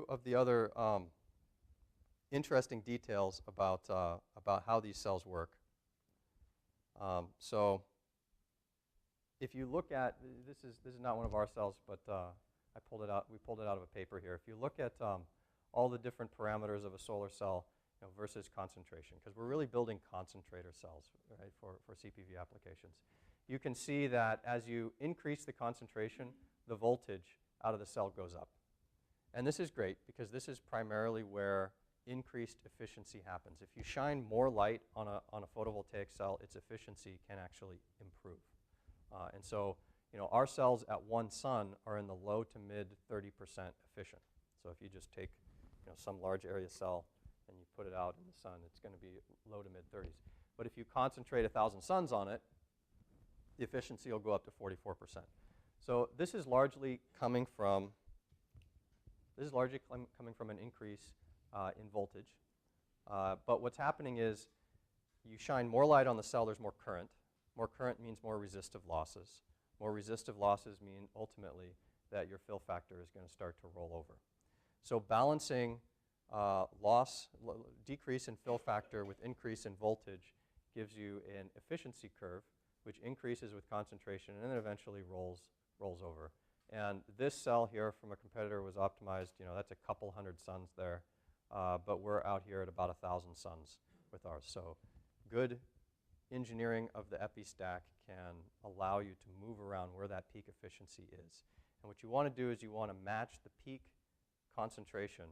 few of the other interesting details about how these cells work. So if you look at, this is not one of our cells, but we pulled it out of a paper here. If you look at all the different parameters of a solar cell, versus concentration, because we're really building concentrator cells, right, for CPV applications. You can see that as you increase the concentration, the voltage out of the cell goes up. And this is great because this is primarily where increased efficiency happens. If you shine more light on a photovoltaic cell, its efficiency can actually improve. And so, our cells at one sun are in the low to mid 30% efficient. So if you just take, some large area cell and you put it out in the sun, it's going to be low to mid 30s. But if you concentrate 1,000 suns on it, the efficiency will go up to 44%. So this is largely coming from an increase in voltage. But what's happening is you shine more light on the cell, there's more current. More current means more resistive losses. More resistive losses mean ultimately that your fill factor is going to start to roll over. So balancing decrease in fill factor with increase in voltage gives you an efficiency curve, which increases with concentration and then eventually rolls over. And this cell here from a competitor was optimized, that's a couple hundred suns there, but we're out here at about 1,000 suns with ours. So good engineering of the epi stack can allow you to move around where that peak efficiency is. And what you want to do is you want to match the peak concentration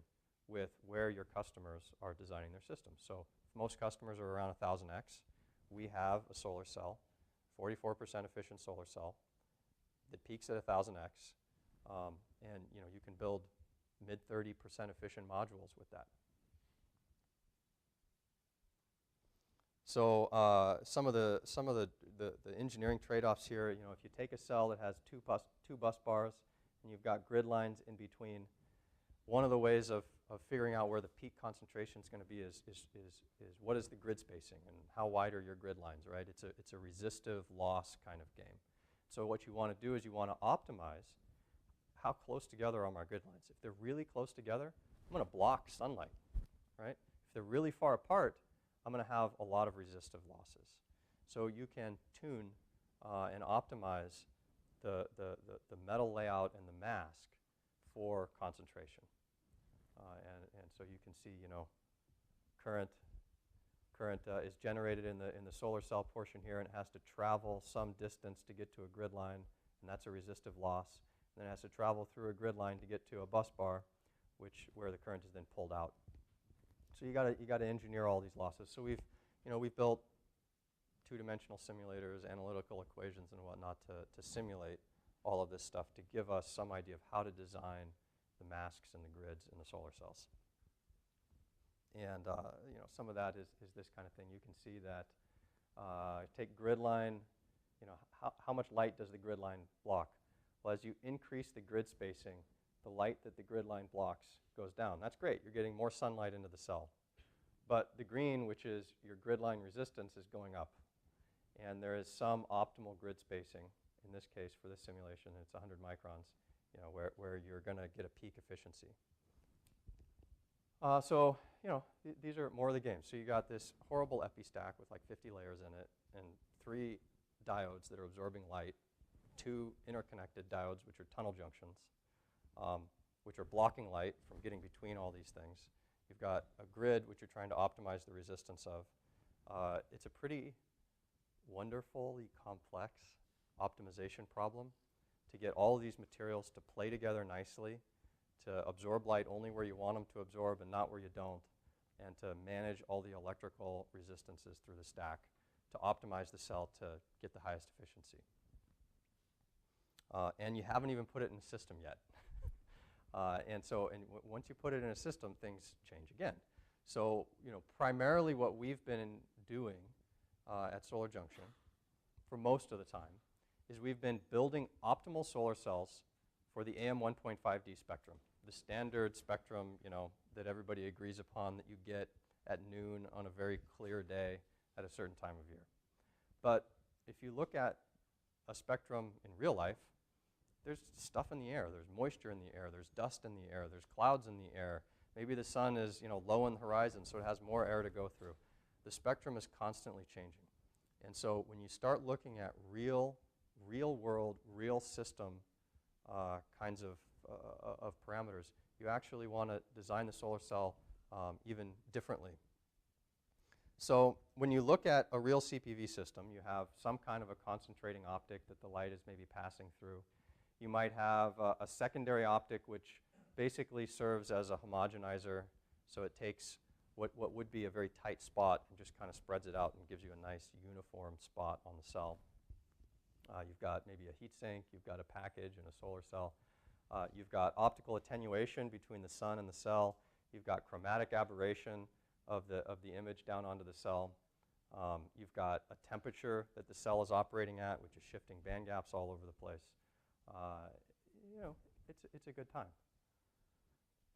with where your customers are designing their systems. So if most customers are around 1,000x, we have a solar cell, 44% efficient solar cell that peaks at 1,000x, and you can build mid 30% efficient modules with that. So some of the engineering trade-offs here, if you take a cell that has two bus bars and you've got grid lines in between, one of the ways of figuring out where the peak concentration is going to be is what is the grid spacing and how wide are your grid lines, right? It's a resistive loss kind of game. So what you want to do is you want to optimize how close together are my grid lines. If they're really close together, I'm going to block sunlight, right? If they're really far apart, I'm going to have a lot of resistive losses. So you can tune and optimize the metal layout and the mask for concentration. And so you can see, current is generated in the solar cell portion here, and it has to travel some distance to get to a grid line, and that's a resistive loss. And then it has to travel through a grid line to get to a bus bar, where the current is then pulled out. So you got to engineer all these losses. So we've built two-dimensional simulators, analytical equations, and whatnot to simulate all of this stuff to give us some idea of how to design the masks and the grids in the solar cells. And some of that is this kind of thing. You can see that take grid line, how much light does the grid line block? Well, as you increase the grid spacing, the light that the grid line blocks goes down. That's great. You're getting more sunlight into the cell. But the green, which is your grid line resistance, is going up. And there is some optimal grid spacing. In this case, for this simulation, it's 100 microns, where you're going to get a peak efficiency. So these are more of the game. So you got this horrible epi stack with like 50 layers in it, and 3 diodes that are absorbing light, 2 interconnected diodes, which are tunnel junctions, which are blocking light from getting between all these things. You've got a grid, which you're trying to optimize the resistance of. It's a pretty wonderfully complex optimization problem to get all of these materials to play together nicely, to absorb light only where you want them to absorb and not where you don't, and to manage all the electrical resistances through the stack to optimize the cell to get the highest efficiency. And you haven't even put it in a system yet. And once you put it in a system, things change again. So, primarily what we've been doing at Solar Junction for most of the time is we've been building optimal solar cells for the AM 1.5D spectrum, the standard spectrum, that everybody agrees upon that you get at noon on a very clear day at a certain time of year. But if you look at a spectrum in real life, there's stuff in the air. There's moisture in the air. There's dust in the air. There's clouds in the air. Maybe the sun is, low on the horizon, so it has more air to go through. The spectrum is constantly changing. And so when you start looking at real world, real system kinds of parameters, you actually want to design the solar cell even differently. So when you look at a real CPV system, you have some kind of a concentrating optic that the light is maybe passing through. You might have a secondary optic which basically serves as a homogenizer, so it takes what would be a very tight spot and just kind of spreads it out and gives you a nice uniform spot on the cell. You've got maybe a heat sink, you've got a package and a solar cell. You've got optical attenuation between the sun and the cell. You've got chromatic aberration of the image down onto the cell. You've got a temperature that the cell is operating at, which is shifting band gaps all over the place. It's a good time.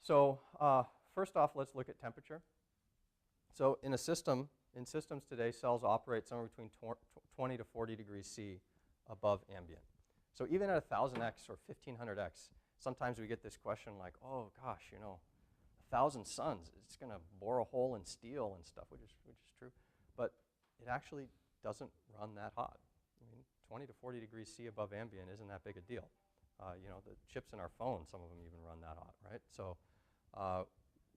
So first off, let's look at temperature. So in systems today, cells operate somewhere between 20 to 40 degrees C above ambient. So even at 1,000x or 1,500x, sometimes we get this question like, oh gosh, 1,000 suns, it's going to bore a hole in steel and stuff, which is true. But it actually doesn't run that hot. I mean, 20 to 40 degrees C above ambient isn't that big a deal. The chips in our phones, some of them even run that hot, right? So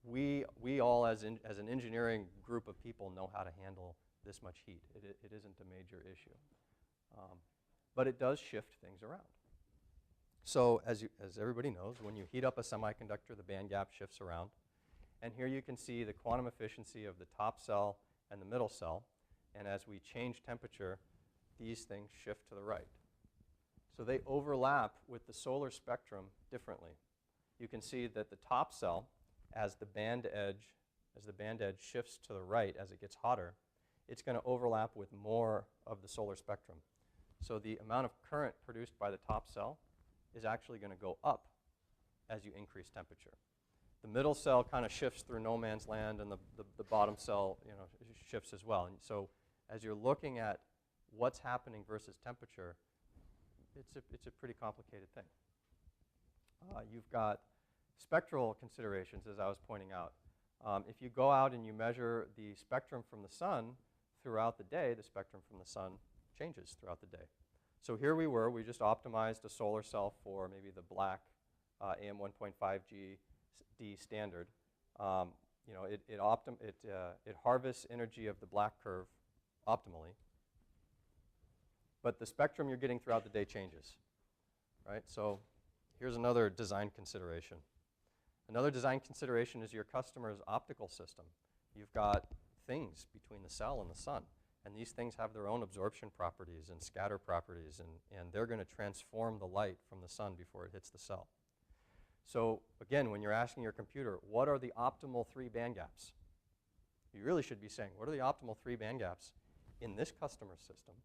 we all, as an engineering group of people, know how to handle this much heat. It isn't a major issue. But it does shift things around. So as everybody knows, when you heat up a semiconductor, the band gap shifts around. And here you can see the quantum efficiency of the top cell and the middle cell. And as we change temperature, these things shift to the right. So they overlap with the solar spectrum differently. You can see that the top cell, as the band edge shifts to the right as it gets hotter, it's going to overlap with more of the solar spectrum. So the amount of current produced by the top cell is actually going to go up as you increase temperature. The middle cell kind of shifts through no man's land, and the bottom cell shifts as well. And so as you're looking at what's happening versus temperature, it's a pretty complicated thing. You've got spectral considerations, as I was pointing out. If you go out and you measure the spectrum from the sun throughout the day, the spectrum from the sun changes throughout the day. So here we just optimized a solar cell for maybe the black AM1.5G standard. It harvests energy of the black curve optimally, but the spectrum you're getting throughout the day changes, right? So here's another design consideration. Another design consideration is your customer's optical system. You've got things between the cell and the sun, and these things have their own absorption properties and scatter properties, and they're going to transform the light from the sun before it hits the cell. So again, when you're asking your computer, what are the optimal 3 band gaps? You really should be saying, what are the optimal 3 band gaps in this customer system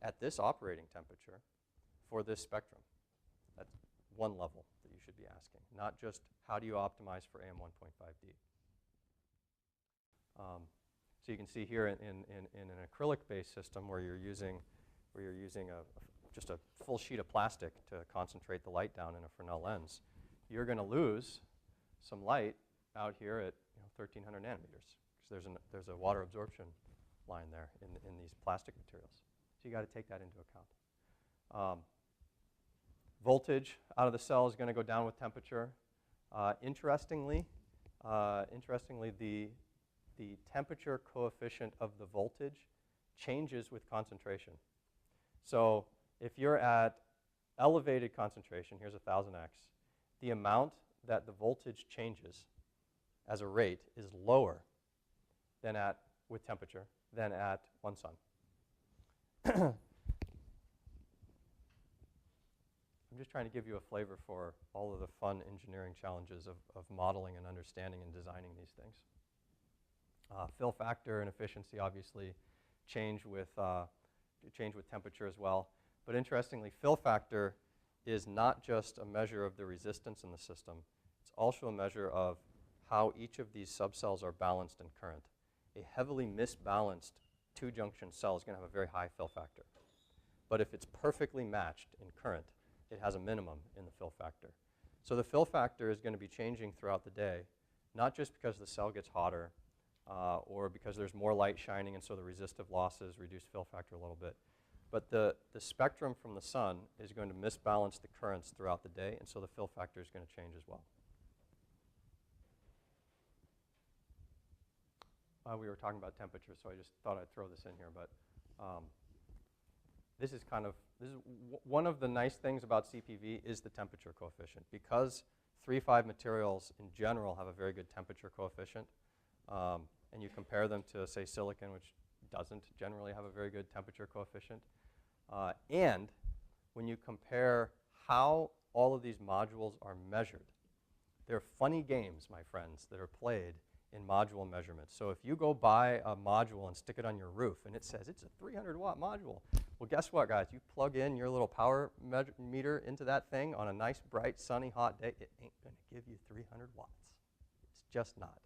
at this operating temperature for this spectrum? That's one level that you should be asking, not just how do you optimize for AM1.5D. So you can see here in an acrylic-based system where you're using just a full sheet of plastic to concentrate the light down in a Fresnel lens, you're going to lose some light out here at 1,300 nanometers because there's a water absorption line there in these plastic materials. So you got to take that into account. Voltage out of the cell is going to go down with temperature. Interestingly, the temperature coefficient of the voltage changes with concentration. So if you're at elevated concentration, here's 1,000x, the amount that the voltage changes as a rate is lower than with temperature than at 1 sun. I'm just trying to give you a flavor for all of the fun engineering challenges of modeling and understanding and designing these things. Fill factor and efficiency obviously change with temperature as well. But interestingly, fill factor is not just a measure of the resistance in the system. It's also a measure of how each of these subcells are balanced in current. A heavily misbalanced 2-junction cell is going to have a very high fill factor. But if it's perfectly matched in current, it has a minimum in the fill factor. So the fill factor is going to be changing throughout the day, not just because the cell gets hotter or because there's more light shining and so the resistive losses reduce fill factor a little bit. But the spectrum from the sun is going to misbalance the currents throughout the day, and so the fill factor is going to change as well. We were talking about temperature, so I just thought I'd throw this in here. But this is one of the nice things about CPV is the temperature coefficient. Because 3-5 materials in general have a very good temperature coefficient, and you compare them to, say, silicon, which doesn't generally have a very good temperature coefficient. And when you compare how all of these modules are measured, they're funny games, my friends, that are played in module measurements. So if you go buy a module and stick it on your roof and it says it's a 300-watt module, well, guess what, guys? You plug in your little power meter into that thing on a nice, bright, sunny, hot day, it ain't going to give you 300 watts. It's just not.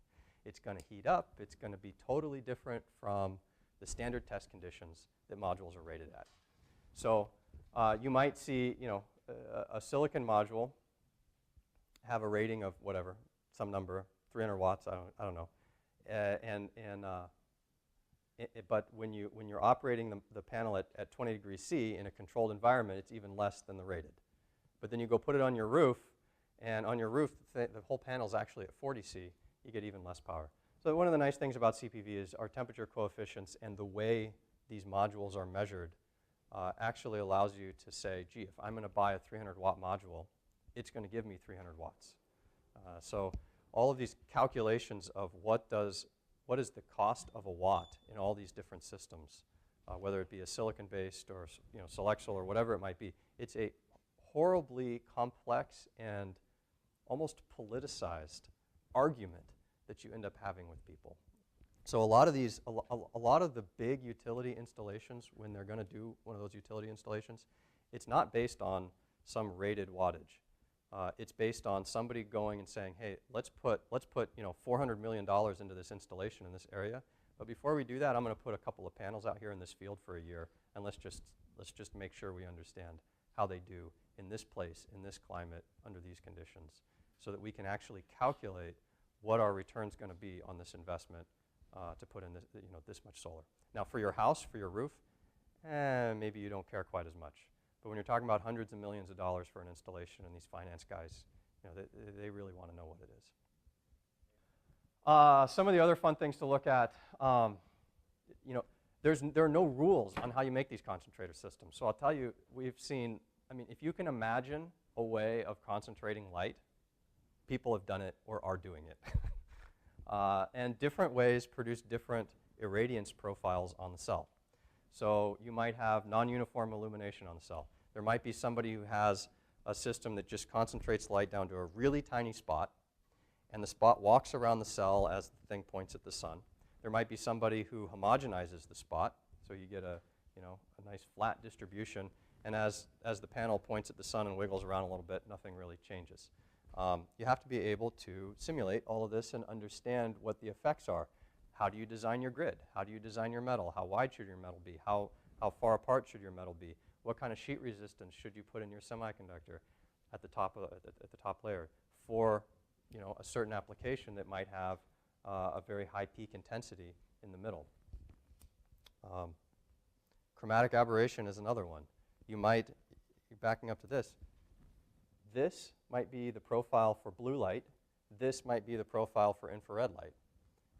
It's going to heat up. It's going to be totally different from the standard test conditions that modules are rated at. So you might see, a silicon module have a rating of whatever, some number, 300 watts, I don't know. But when you're operating the panel at 20 degrees C in a controlled environment, it's even less than the rated. But then you go put it on your roof, and on your roof, the whole panel is actually at 40 C. You get even less power. So one of the nice things about CPV is our temperature coefficients and the way these modules are measured actually allows you to say, gee, if I'm going to buy a 300-watt module, it's going to give me 300 watts. So all of these calculations of what is the cost of a watt in all these different systems, whether it be a silicon-based or Selexol or whatever it might be, it's a horribly complex and almost politicized argument that you end up having with people. So a lot of the big utility installations, when they're going to do one of those utility installations, it's not based on some rated wattage. It's based on somebody going and saying, hey, let's put $400 million into this installation in this area. But before we do that, I'm going to put a couple of panels out here in this field for a year, and let's just make sure we understand how they do in this place, in this climate, under these conditions, so that we can actually calculate what our return's going to be on this investment to put in this much solar. Now, for your house, for your roof, maybe you don't care quite as much. But when you're talking about hundreds of millions of dollars for an installation, and these finance guys, they really want to know what it is. Some of the other fun things to look at, there are no rules on how you make these concentrator systems. So I'll tell you, we've seen, if you can imagine a way of concentrating light, people have done it or are doing it. And different ways produce different irradiance profiles on the cell. So you might have non-uniform illumination on the cell. There might be somebody who has a system that just concentrates light down to a really tiny spot, and the spot walks around the cell as the thing points at the sun. There might be somebody who homogenizes the spot, so you get a nice flat distribution, and as the panel points at the sun and wiggles around a little bit, nothing really changes. You have to be able to simulate all of this and understand what the effects are. How do you design your grid? How do you design your metal? How wide should your metal be? How far apart should your metal be? What kind of sheet resistance should you put in your semiconductor at the top layer for a certain application that might have a very high peak intensity in the middle? Chromatic aberration is another one. Backing up to this might be the profile for blue light. This might be the profile for infrared light.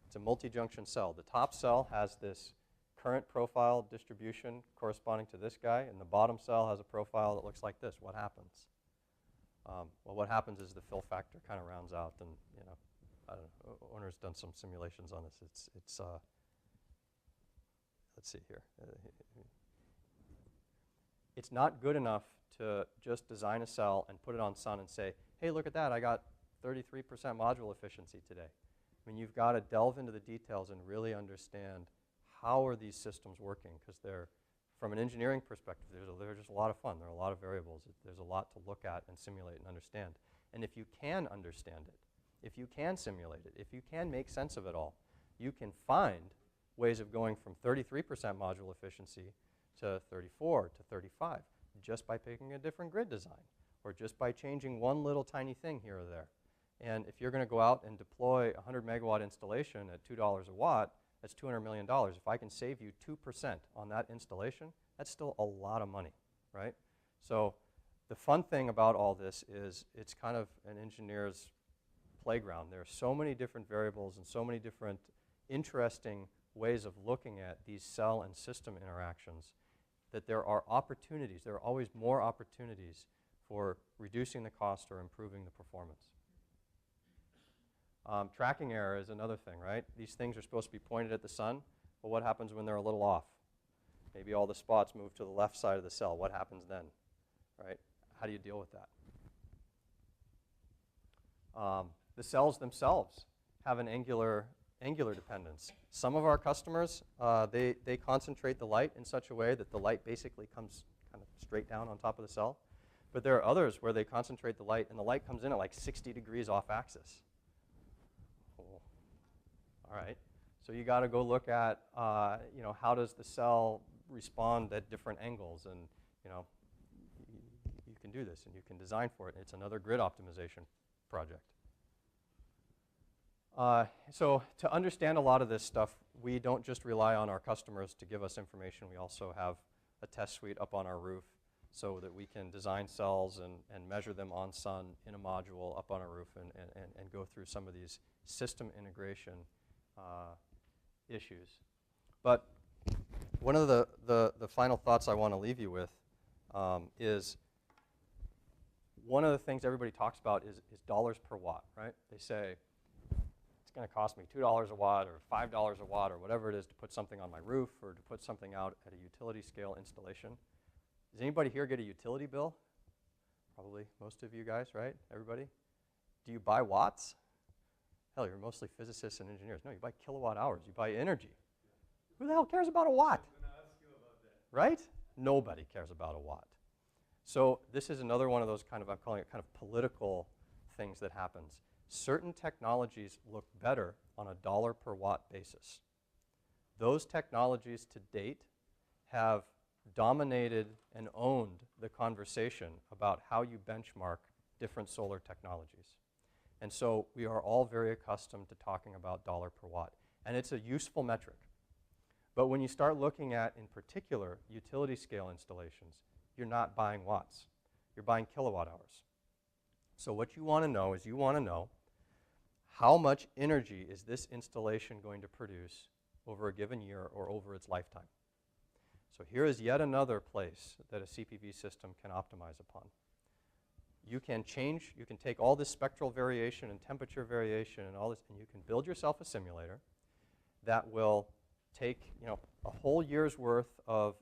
It's a multi-junction cell. The top cell has this current profile distribution corresponding to this guy, and the bottom cell has a profile that looks like this. What happens? Well, what happens is the fill factor kind of rounds out, and I don't know. Owner's done some simulations on this. It's let's see here. It's not good enough to just design a cell and put it on sun and say, hey, look at that, I got 33% module efficiency today. You've got to delve into the details and really understand how are these systems working, because from an engineering perspective, they're just a lot of fun. There are a lot of variables. There's a lot to look at and simulate and understand. And if you can understand it, if you can simulate it, if you can make sense of it all, you can find ways of going from 33% module efficiency to 34 to 35. just by picking a different grid design or just by changing one little tiny thing here or there. And if you're going to go out and deploy a 100 megawatt installation at $2 a watt, that's $200 million. If I can save you 2% on that installation, that's still a lot of money, right? So the fun thing about all this is it's kind of an engineer's playground. There are so many different variables and so many different interesting ways of looking at these cell and system interactions that there are opportunities. There are always more opportunities for reducing the cost or improving the performance. Tracking error is another thing, right? These things are supposed to be pointed at the sun. Well, what happens when they're a little off? Maybe all the spots move to the left side of the cell. What happens then, right? How do you deal with that? The cells themselves have an angular dependence. Some of our customers, they concentrate the light in such a way that the light basically comes kind of straight down on top of the cell. But there are others where they concentrate the light, and the light comes in at like 60 degrees off axis. All right, so you got to go look at, how does the cell respond at different angles, and you can do this and you can design for it. It's another grid optimization project. So to understand a lot of this stuff, we don't just rely on our customers to give us information. We also have a test suite up on our roof so that we can design cells and measure them on sun in a module up on our roof and go through some of these system integration issues. But one of the final thoughts I want to leave you with is one of the things everybody talks about is dollars per watt, right? They say, it's going to cost me $2 a watt or $5 a watt or whatever it is to put something on my roof or to put something out at a utility scale installation. Does anybody here get a utility bill? Probably most of you guys, right? Everybody? Do you buy watts? Hell, you're mostly physicists and engineers. No, you buy kilowatt hours. You buy energy. Who the hell cares about a watt? I was going to ask you about that. Right? Nobody cares about a watt. So this is another one of those kind of, I'm calling it kind of political things that happens. Certain technologies look better on a dollar per watt basis. Those technologies to date have dominated and owned the conversation about how you benchmark different solar technologies. And so we are all very accustomed to talking about dollar per watt. And it's a useful metric. But when you start looking at, in particular, utility scale installations, you're not buying watts. You're buying kilowatt hours. So what you want to know is you want to know how much energy is this installation going to produce over a given year or over its lifetime. So here is yet another place that a CPV system can optimize upon. You can take all this spectral variation and temperature variation and all this, and you can build yourself a simulator that will take a whole year's worth of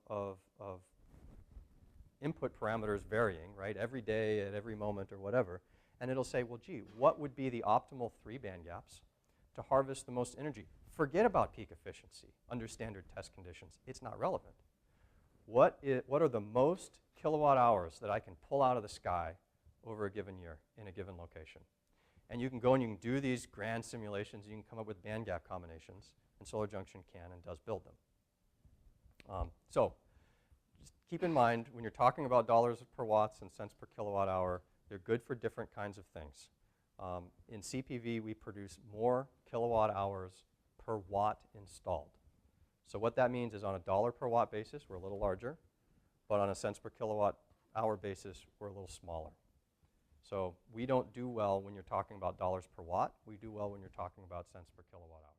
input parameters varying, right, every day at every moment or whatever, and it'll say, well, gee, what would be the optimal 3 band gaps to harvest the most energy? Forget about peak efficiency under standard test conditions. It's not relevant. What are the most kilowatt hours that I can pull out of the sky over a given year in a given location? And you can go and you can do these grand simulations. You can come up with band gap combinations, and Solar Junction can and does build them. So just keep in mind, when you're talking about dollars per watts and cents per kilowatt hour, they're good for different kinds of things. In CPV, we produce more kilowatt hours per watt installed. So what that means is on a dollar per watt basis, we're a little larger, but on a cents per kilowatt hour basis, we're a little smaller. So we don't do well when you're talking about dollars per watt. We do well when you're talking about cents per kilowatt hour.